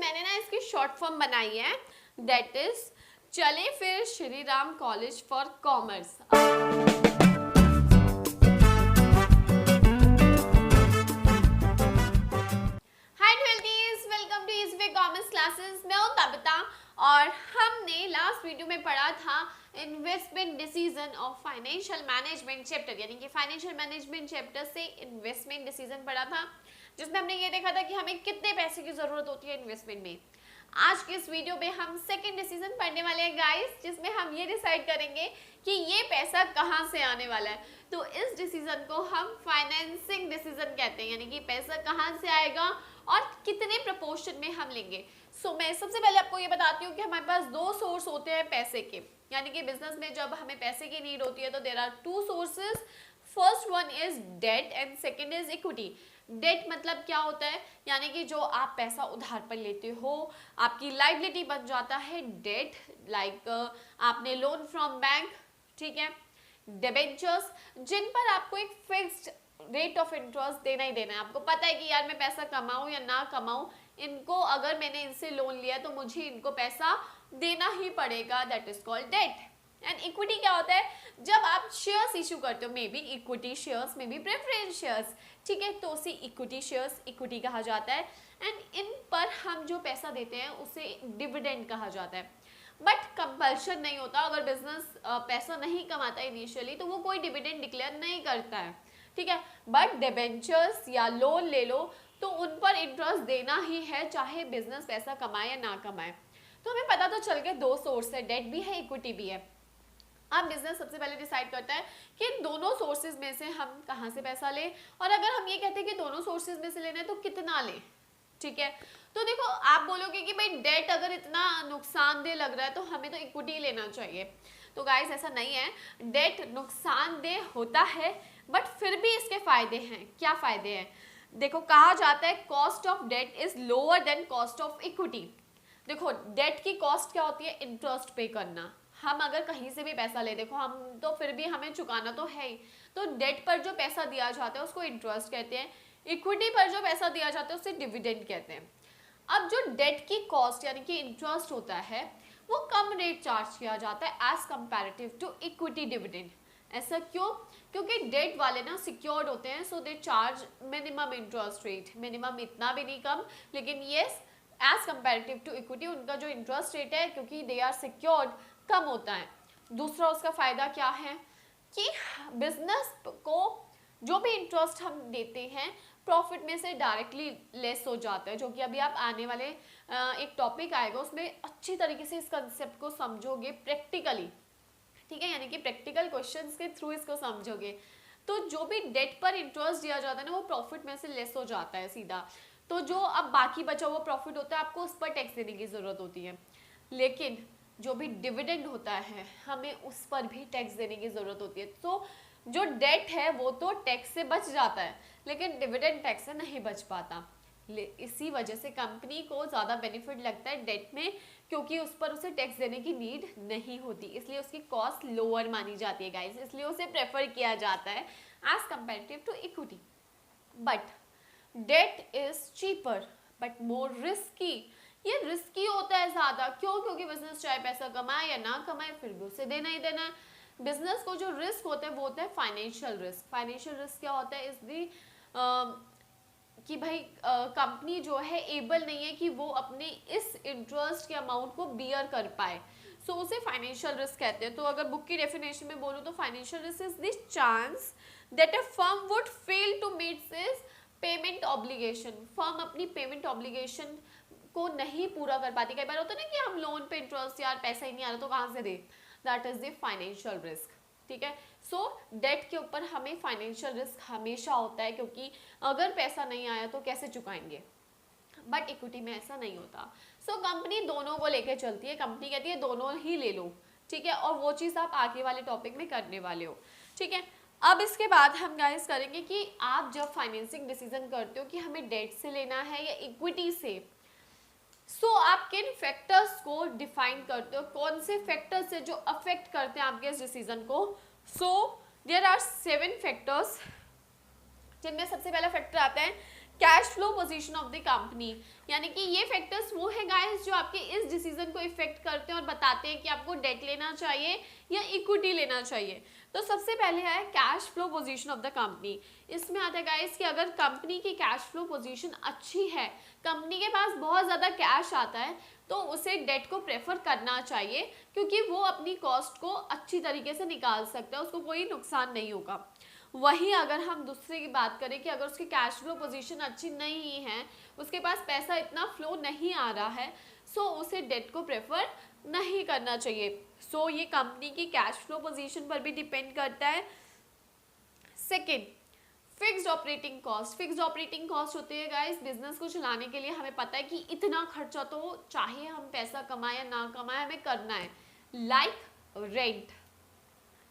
मैंने ना इसकी शॉर्ट फॉर्म बनाई है, दैट इज चले फिर Shri Ram college for commerce. Hi twelfthies, welcome to ease way commerce classes. मैं हूं तबता और हमने लास्ट वीडियो में पढ़ा था investment decision of financial management chapter, यानी कि फाइनेंशियल मैनेजमेंट चैप्टर से इन्वेस्टमेंट डिसीजन पढ़ा था, जिसमें हमने ये देखा था कि हमें कितने पैसे की जरूरत होती है इन्वेस्टमेंट में। आज के इस वीडियो में हम सेकंड डिसीजन पढ़ने वाले हैं गाइस, जिसमें हम ये डिसाइड करेंगे कि ये पैसा कहाँ से आने वाला है। तो इस डिसीजन को हम फाइनेंसिंग डिसीजन कहते हैं, यानी कि पैसा कहाँ से आएगा और कितने प्रपोर्शन में हम लेंगे। मैं सबसे पहले आपको ये बताती हूँ कि हमारे पास दो सोर्स होते हैं पैसे के, यानी कि बिजनेस में जब हमें पैसे की नीड होती है तो there are two sources. First one is debt and second is equity. Debt मतलब क्या होता है, यानी कि जो आप पैसा उधार पर लेते हो, आपकी लायबिलिटी बन जाता है डेट, लाइक आपने लोन फ्रॉम बैंक, ठीक है। डिबेंचर्स, जिन पर आपको एक फिक्स्ड रेट ऑफ इंटरेस्ट देना ही देना है। आपको पता है कि यार मैं पैसा कमाऊं या ना कमाऊं, इनको अगर मैंने इनसे लोन लिया तो मुझे इनको पैसा देना ही पड़ेगा, that is called debt. And equity क्या होता है, जब आप शेयर्स इशू करते हो, may be equity shares, may be preference shares, ठीक है, तो उसे इक्विटी शेयर्स इक्विटी कहा जाता है। एंड इन पर हम जो पैसा देते हैं उसे डिविडेंड कहा जाता है। बट कंपल्शन नहीं होता, अगर बिजनेस पैसा नहीं कमाता इनिशियली तो वो कोई डिविडेंड डिक्लेयर नहीं करता है, ठीक है। बट डिबेंचर्स या लोन ले लो तो उन पर इंटरेस्ट देना ही है, चाहे बिजनेस पैसा कमाए या ना कमाए। तो हमें पता तो चल गया दो सोर्स है, डेट भी है इक्विटी भी है। अब बिजनेस सबसे पहले डिसाइड करता है कि इन दोनों सोर्सेज में से हम कहाँ से पैसा लें, और अगर हम ये कहते हैं कि दोनों सोर्सेज में से लेना है तो कितना लें, ठीक है। तो देखो, आप बोलोगे कि भाई डेट अगर इतना नुकसानदेह लग रहा है तो हमें तो इक्विटी लेना चाहिए। तो गाइस ऐसा नहीं है, डेट नुकसानदेह होता है बट फिर भी इसके फायदे हैं। क्या फायदे हैं, देखो, कहा जाता है cost of debt is lower than cost of equity. देखो, डेट की कॉस्ट क्या होती है, इंटरेस्ट पे करना। हम अगर कहीं से भी पैसा ले, देखो हम तो फिर भी हमें चुकाना तो है ही, तो डेट पर जो पैसा दिया जाता है उसको इंटरेस्ट कहते हैं, इक्विटी पर जो पैसा दिया जाता है उसे डिविडेंड कहते हैं। अब जो डेट की कॉस्ट यानी कि इंटरेस्ट होता है वो कम रेट चार्ज किया जाता है as comparative to equity dividend. ऐसा क्यों, क्योंकि डेट वाले ना सिक्योर्ड होते हैं, so they charge minimum interest rate, minimum इतना भी नहीं कम, लेकिन yes as comparative to equity उनका जो इंटरेस्ट रेट है, क्योंकि दे आर सिक्योर्ड, कम होता है। दूसरा उसका फायदा क्या है कि बिजनेस को जो भी इंटरेस्ट हम देते हैं प्रॉफिट में से डायरेक्टली लेस हो जाता है, जो कि अभी आप आने वाले एक टॉपिक आएगा उसमें अच्छी तरीके से इस कंसेप्ट को समझोगे प्रैक्टिकली, ठीक है, यानी कि प्रैक्टिकल क्वेश्चंस के थ्रू इसको समझोगे। तो जो भी डेट पर इंटरेस्ट दिया जाता है ना वो प्रॉफिट में से लेस हो जाता है सीधा, तो जो अब बाकी बचा हुआ प्रॉफिट होता है आपको उस पर टैक्स देने की जरूरत होती है। लेकिन जो भी डिविडेंड होता है हमें उस पर भी टैक्स देने की जरूरत होती है। तो जो डेट है वो तो टैक्स से बच जाता है, लेकिन डिविडेंड टैक्स से नहीं बच पाता। इसी वजह से कंपनी को ज़्यादा बेनिफिट लगता है डेट में, क्योंकि उस पर उसे टैक्स देने की नीड नहीं होती, इसलिए उसकी कॉस्ट लोअर मानी जाती है गाइस, इसलिए उसे प्रेफर किया जाता है as comparative to equity. But debt is cheaper but more risky. ये रिस्की होता है ज़्यादा, क्यों, क्योंकि बिजनेस चाहे पैसा कमाए या ना कमाए फिर भी उसे देना ही देना है। बिजनेस को जो रिस्क होता है वो होता है फाइनेंशियल रिस्क। फाइनेंशियल रिस्क क्या होता है, इस कि भाई कंपनी जो है एबल नहीं है कि वो अपने इस इंटरेस्ट के अमाउंट को बियर कर पाए, सो उसे फाइनेंशियल रिस्क कहते हैं। तो अगर बुक की डेफिनेशन में बोलूँ तो financial risk is the chance that a firm would fail to meet its payment obligation. Firm अपनी पेमेंट ऑब्लिगेशन को नहीं पूरा कर पाती। कई बार होता है ना कि हम लोन पे इंटरेस्ट, यार पैसा ही नहीं आ रहा तो कहाँ से दे, that is the financial risk, ठीक है। सो डेट के ऊपर हमें फाइनेंशियल रिस्क हमेशा होता है, क्योंकि अगर पैसा नहीं आया तो कैसे चुकाएंगे, बट इक्विटी में ऐसा नहीं होता। सो कंपनी दोनों को लेके चलती है, कंपनी कहती है दोनों ही ले लो, ठीक है, और वो चीज़ आप आगे वाले टॉपिक में करने वाले हो, ठीक है। अब इसके बाद हम गाइस करेंगे कि आप जब फाइनेंसिंग डिसीजन करते हो कि हमें डेट से लेना है या इक्विटी से, सो आप किन फैक्टर्स को डिफाइन करते हो, कौन से फैक्टर्स है जो अफेक्ट करते हैं आपके इस डिसीजन को। सो देयर आर 7 फैक्टर्स, जिनमें सबसे पहला फैक्टर आता है cash flow position of the company, यानी कि ये फैक्टर्स वो है गाइस जो आपके इस डिसीजन को इफेक्ट करते हैं और बताते हैं कि आपको डेट लेना चाहिए या इक्विटी लेना चाहिए। तो सबसे पहले है cash flow position of the company. इसमें आता है गाइस कि अगर कंपनी की कैश फ्लो पोजीशन अच्छी है, कंपनी के पास बहुत ज़्यादा कैश आता है, तो उसे डेट को प्रेफर करना चाहिए, क्योंकि वो अपनी कॉस्ट को अच्छी तरीके से निकाल सकता है, उसको कोई नुकसान नहीं होगा। वहीं अगर हम दूसरे की बात करें कि अगर उसकी कैश फ्लो पोजीशन अच्छी नहीं है, उसके पास पैसा इतना फ्लो नहीं आ रहा है, सो उसे डेट को प्रेफर नहीं करना चाहिए। सो ये कंपनी की कैश फ्लो पोजीशन पर भी डिपेंड करता है। Second, fixed operating cost. Fixed operating cost होती है गाइस बिजनेस को चलाने के लिए हमें पता है कि इतना खर्चा तो चाहे हम पैसा कमाए या ना कमाए हमें करना है, लाइक रेंट।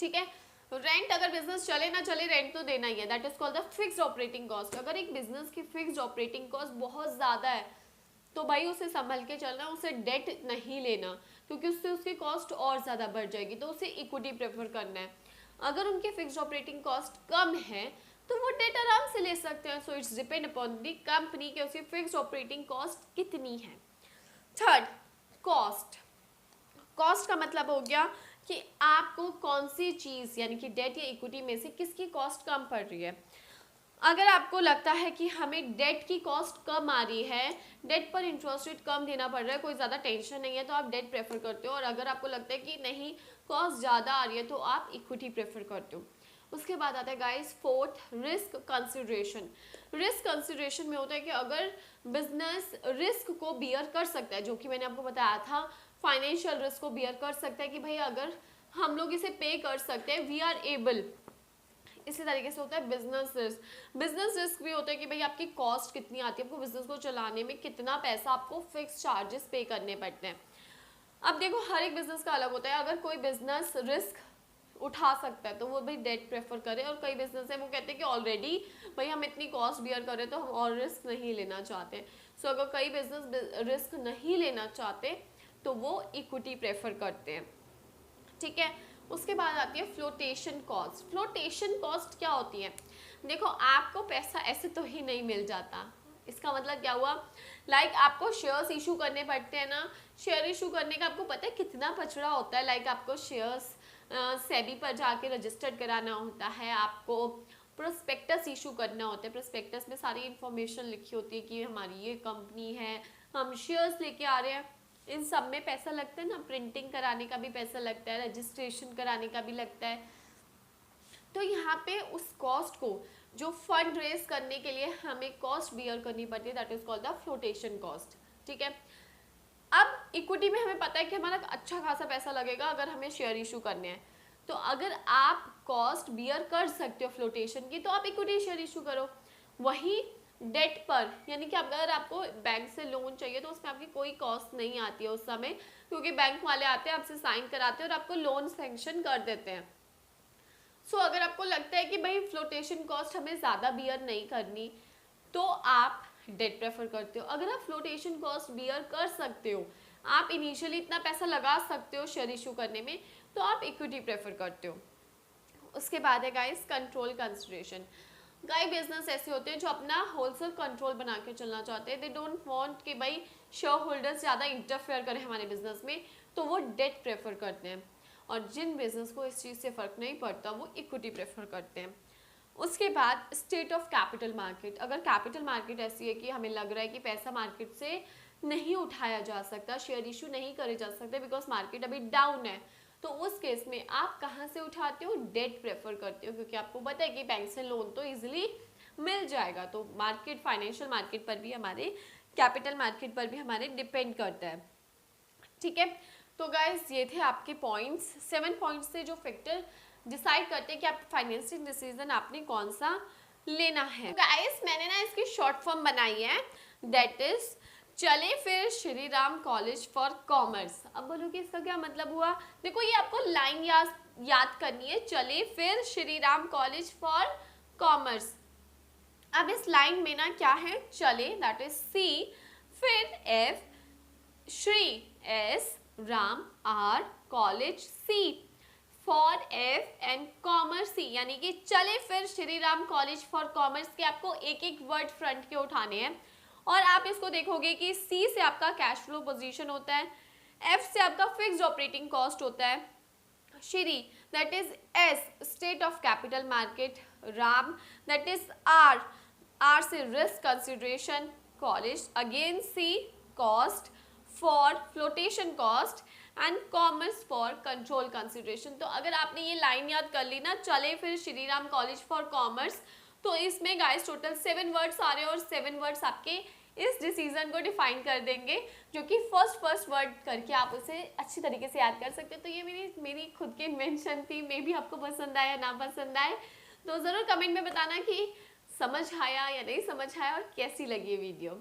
ठीक है, रेंट अगर बिजनेस चले ना चले रेंट तो देना ही है, that is called the fixed operating cost. अगर एक बिजनेस की फिक्स्ड ऑपरेटिंग कॉस्ट बहुत ज़्यादा है तो भाई उसे संभल के चलना, उसे डेट नहीं लेना, क्योंकि उससे उसकी कॉस्ट और ज़्यादा बढ़ जाएगी, तो उसे इक्विटी प्रेफर करना है। अगर उनकी फिक्स्ड ऑपरेटिंग कॉस्ट कम है तो वो डेट आराम से ले सकते हैं। So it's depend upon the company कि उसकी फिक्स्ड ऑपरेटिंग कॉस्ट कितनी है। Third, cost. कॉस्ट का मतलब हो गया कि आपको कौन सी चीज़ यानी कि डेट या इक्विटी में से किसकी कॉस्ट कम पड़ रही है। अगर आपको लगता है कि हमें डेट की कॉस्ट कम आ रही है, डेट पर इंटरेस्ट रेट कम देना पड़ रहा है, कोई ज़्यादा टेंशन नहीं है, तो आप डेट प्रेफर करते हो। और अगर आपको लगता है कि नहीं कॉस्ट ज़्यादा आ रही है तो आप इक्विटी प्रेफर करते हो। उसके बाद आता है guys fourth, risk consideration. Risk consideration में होता है कि अगर बिजनेस रिस्क को बियर कर सकता है, जो कि मैंने आपको बताया था फाइनेंशियल रिस्क को बियर कर सकता है कि भाई अगर हम लोग इसे पे कर सकते हैं, वी आर एबल। इसी तरीके से होता है बिजनेस रिस्क। बिजनेस रिस्क भी होता है कि भाई आपकी कॉस्ट कितनी आती है, आपको बिजनेस को चलाने में कितना पैसा आपको फिक्स चार्जेस पे करने पड़ते हैं। अब देखो हर एक बिजनेस का अलग होता है। अगर कोई बिजनेस रिस्क उठा सकता है तो वो भाई डेट प्रेफर करे, और कई बिजनेस है वो कहते हैं कि ऑलरेडी भाई हम इतनी कॉस्ट बियर करें तो हम और रिस्क नहीं लेना चाहते। सो अगर कई बिजनेस रिस्क नहीं लेना चाहते तो वो इक्विटी प्रेफर करते हैं। ठीक है, उसके बाद आती है फ्लोटेशन कॉस्ट। फ्लोटेशन कॉस्ट क्या होती है? देखो आपको पैसा ऐसे तो ही नहीं मिल जाता। इसका मतलब क्या हुआ, लाइक आपको शेयर्स इशू करने पड़ते हैं ना। शेयर इशू करने का आपको पता है कितना पचड़ा होता है। लाइक आपको शेयर्स सेबी पर जाके रजिस्टर्ड कराना होता है, आपको प्रोस्पेक्टस इशू करना होता है। प्रोस्पेक्टस में सारी इन्फॉर्मेशन लिखी होती है कि हमारी ये कंपनी है, हम शेयर्स लेके आ रहे हैं। इन सब में पैसा लगता है ना, प्रिंटिंग कराने का भी पैसा लगता है, रजिस्ट्रेशन कराने का भी लगता है। तो यहाँ पे उस कॉस्ट को जो फंड रेज करने के लिए हमें कॉस्ट बियर करनी पड़ती है, that is called the flotation cost. ठीक है, अब इक्विटी में हमें पता है कि हमारा अच्छा खासा पैसा लगेगा अगर हमें शेयर इशू करने हैं। तो अगर आप कॉस्ट बियर कर सकते हो फ्लोटेशन की तो आप इक्विटी शेयर इशू करो। वही डेट पर, यानी कि अगर आपको बैंक से लोन चाहिए तो उसमें आपकी कोई कॉस्ट नहीं आती है उस समय, क्योंकि बैंक वाले आते हैं आपसे साइन कराते हैं और आपको लोन सैंक्शन कर देते हैं। सो अगर आपको लगता है कि भाई फ्लोटेशन कॉस्ट हमें ज़्यादा बियर नहीं करनी तो आप डेट प्रेफर करते हो। अगर आप फ्लोटेशन कॉस्ट बियर कर सकते हो, आप इनिशियली इतना पैसा लगा सकते हो शेयर इशू करने में, तो आप इक्विटी प्रेफर करते हो। उसके बाद है गाइस कंट्रोल कंसिडरेशन। कई बिजनेस ऐसे होते हैं जो अपना होलसेल कंट्रोल बना के चलना चाहते हैं। दे डोंट वांट कि भाई शेयर होल्डर्स ज़्यादा इंटरफेयर करें हमारे बिजनेस में, तो वो डेट प्रेफर करते हैं। और जिन बिजनेस को इस चीज़ से फ़र्क नहीं पड़ता वो इक्विटी प्रेफर करते हैं। उसके बाद स्टेट ऑफ कैपिटल मार्केट। अगर कैपिटल मार्केट ऐसी है कि हमें लग रहा है कि पैसा मार्केट से नहीं उठाया जा सकता, शेयर इशू नहीं करे जा सकते बिकॉज मार्केट अभी डाउन है, तो उस केस में आप कहाँ से उठाते हो? डेट प्रेफर करते हो, क्योंकि आपको पता है कि बैंक से लोन तो इजीली मिल जाएगा। तो मार्केट, फाइनेंशियल मार्केट पर भी हमारे, कैपिटल मार्केट पर भी हमारे डिपेंड करता है। ठीक है, तो गाइस ये थे आपके पॉइंट्स। 7 पॉइंट्स से जो फैक्टर डिसाइड करते हैं कि आप फाइनेंशियल डिसीजन आपने कौन सा लेना है। गाइस मैंने ना इसकी शॉर्ट फॉर्म बनाई है, दैट इज चले फिर Shri Ram college for commerce. अब बोलो कि इसका क्या मतलब हुआ? देखो ये आपको लाइन याद करनी है, चले फिर Shri Ram college for commerce. अब इस लाइन में ना क्या है, चले दैट इज सी, फिर F, Shri S, Ram R, college C, for F and commerce C, यानी कि चले फिर Shri Ram college for commerce के आपको एक एक वर्ड फ्रंट के उठाने हैं और आप इसको देखोगे कि सी से आपका कैश फ्लो पोजीशन होता है, एफ से आपका फिक्स्ड ऑपरेटिंग कॉस्ट होता है, Shri that is S state of capital market, Ram that is R, R से risk consideration, college again C cost for flotation cost and commerce for control consideration. तो अगर आपने ये लाइन याद कर ली ना, चले फिर Shri Ram college for commerce, तो इसमें गाइस टोटल 7 वर्ड्स आ रहे हैं और 7 वर्ड्स आपके इस डिसीजन को डिफाइन कर देंगे, जो कि फर्स्ट वर्ड करके आप उसे अच्छी तरीके से याद कर सकते हैं। तो ये मेरी खुद की इन्वेंशन थी, मे भी आपको पसंद आए या ना पसंद आए, तो ज़रूर कमेंट में बताना कि समझ आया या नहीं समझ आया और कैसी लगी ये वीडियो।